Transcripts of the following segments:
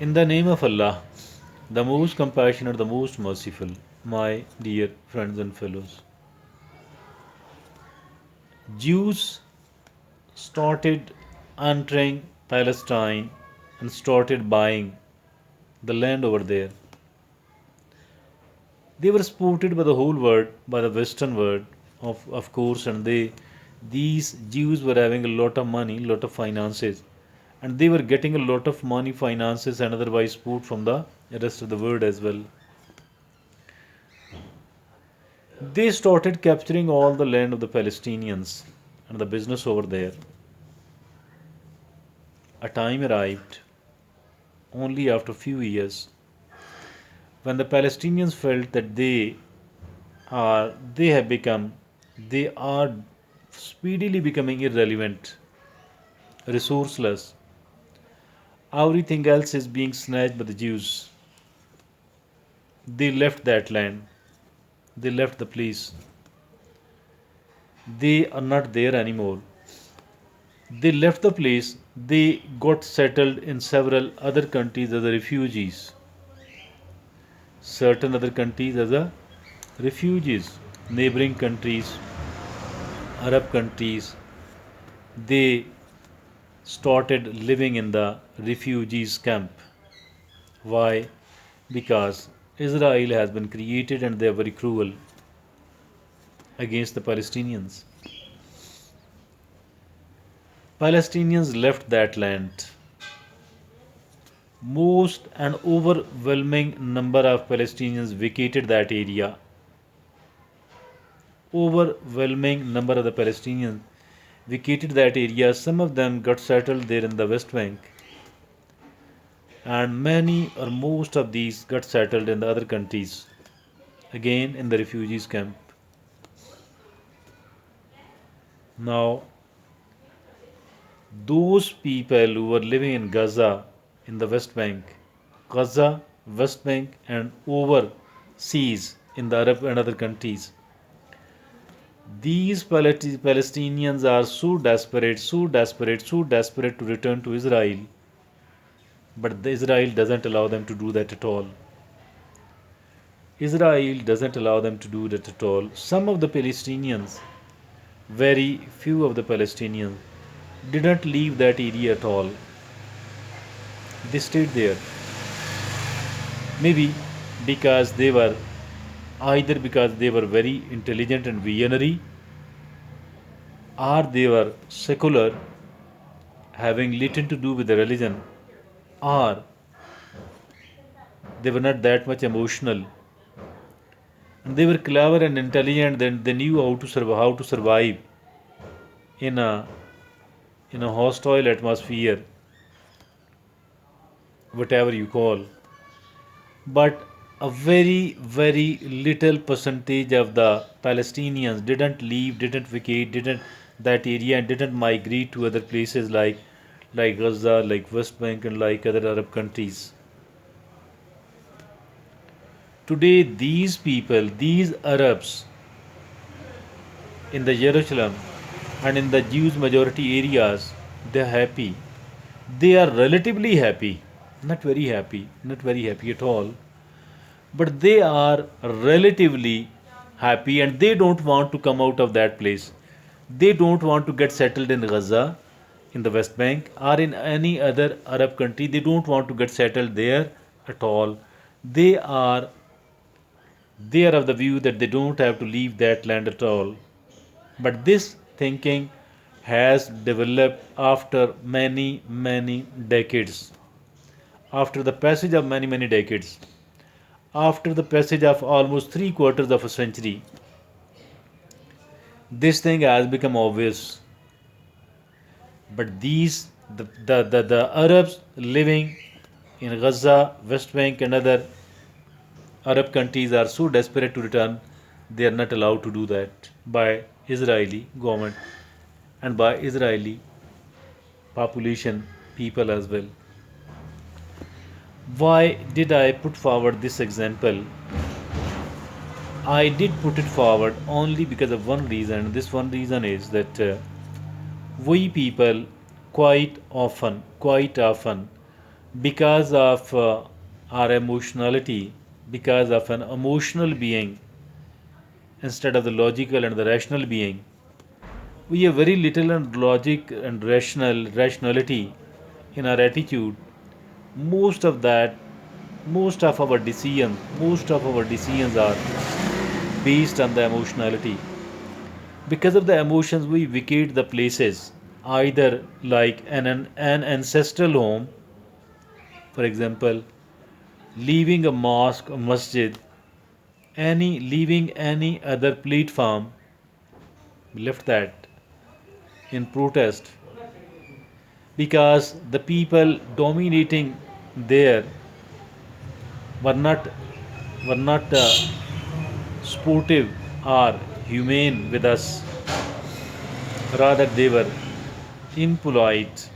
In the name of Allah, the most compassionate, the most merciful, my dear friends and fellows, Jews started entering Palestine and started buying the land over there. They were supported by the whole world, by the Western world, of course, and these Jews were having a lot of money, lot of finances, and they were getting a lot of money, finances, and otherwise support from the rest of the world as well. They started capturing all the land of the Palestinians and the business over there. A time arrived, only after a few years, when the Palestinians felt that they have become, they are speedily becoming irrelevant, resourceless. Everything else is being snatched by the Jews. They left that land. They left the place. They are not there anymore. They left the place. They got settled in several other countries as a refugees. Certain other countries as a refugees. Neighboring countries, Arab countries, they started living in the refugees camp. Why? Because Israel has been created and they are very cruel against the Palestinians. Palestinians left that land. Most and overwhelming number of Palestinians vacated that area. Overwhelming number of the Palestinians vacated that area. Some of them got settled there in the West Bank, and many or most of these got settled in the other countries, again in the refugees camp. Now, those people who were living in Gaza, in the West Bank, Gaza, West Bank, and overseas in the Arab and other countries, these Palestinians are so desperate, so desperate, so desperate to return to Israel, but Israel doesn't allow them to do that at all. Israel doesn't allow them to do that at all. Some of the Palestinians, very few of the Palestinians, didn't leave that area at all. They stayed there. Maybe because they were either because they were very intelligent and visionary, or they were secular, having little to do with the religion, or they were not that much emotional. And they were clever and intelligent, then they knew how to survive in a hostile atmosphere, whatever you call. But a very, very little percentage of the Palestinians didn't leave, didn't vacate, didn't that area and didn't migrate to other places like Gaza, like West Bank, and like other Arab countries. Today, these people, these Arabs in the Jerusalem and in the Jews majority areas, they're happy. They are relatively happy, not very happy at all, but they are relatively happy and they don't want to come out of that place. They don't want to get settled in Gaza, in the West Bank, or in any other Arab country. They don't want to get settled there at all. They are they are of the view that they don't have to leave that land at all. But this thinking has developed after many, many decades. After the passage of many, many decades, after the passage of almost three quarters of a century, this thing has become obvious. But the Arabs living in Gaza, West Bank, and other Arab countries are so desperate to return, they are not allowed to do that by Israeli government and by Israeli population people as well. Why did I put forward this example? I did put it forward only because of one reason. This one reason is that we people quite often because of our emotionality, because of an emotional being instead of the logical and the rational being. We have very little and logic and rationality in our attitude. Most of that, most of our decisions are based on the emotionality. Because of the emotions, we vacate the places, either like an ancestral home, for example, leaving a mosque, a masjid, leaving any other platform. We left that in protest because the people dominating there were not sportive or humane with us. Rather, they were impolite,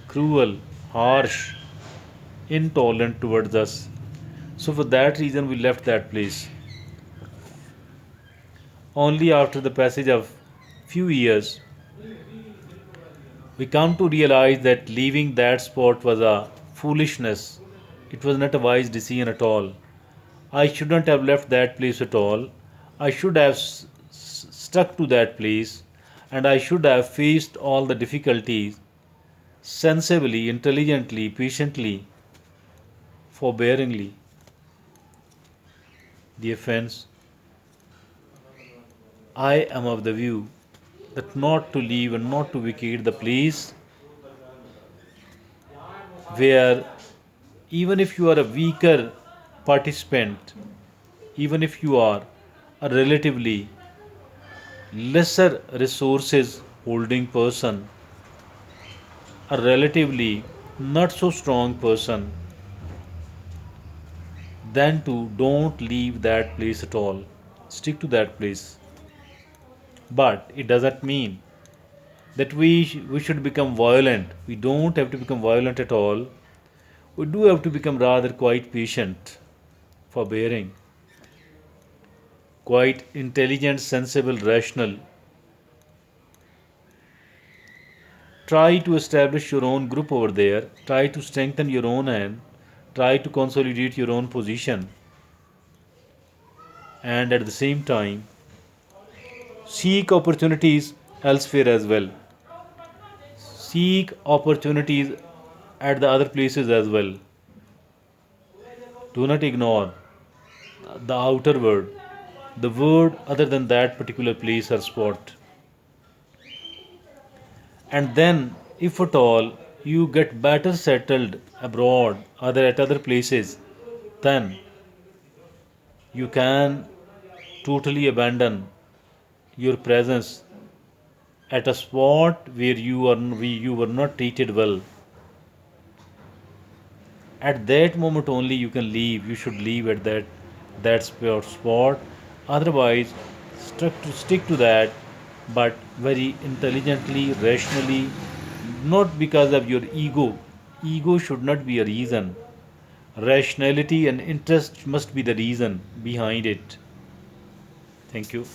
cruel, harsh, intolerant towards us. So, for that reason, we left that place. Only after the passage of few years, we come to realize that leaving that spot was a foolishness. It was not a wise decision at all. I shouldn't have left that place at all. I should have stuck to that place and I should have faced all the difficulties sensibly, intelligently, patiently, forbearingly. Dear friends, I am of the view that not to leave and not to vacate the place where, even if you are a weaker participant, even if you are a relatively lesser resources holding person, a relatively not so strong person, then to don't leave that place at all. Stick to that place. But it doesn't mean that we should become violent. We don't have to become violent at all. We do have to become rather quite patient, forbearing, quite intelligent, sensible, rational. Try to establish your own group over there. Try to strengthen your own hand. Try to consolidate your own position. And at the same time, seek opportunities elsewhere as well. Seek opportunities at the other places as well. Do not ignore the outer world, the world other than that particular place or spot. And then, if at all you get better settled abroad, other at other places, then you can totally abandon your presence at a spot where you were not treated well. At that moment only you can leave. You should leave at that spot. Otherwise, stick to that, but very intelligently, rationally, not because of your ego. Ego should not be a reason. Rationality and interest must be the reason behind it. Thank you.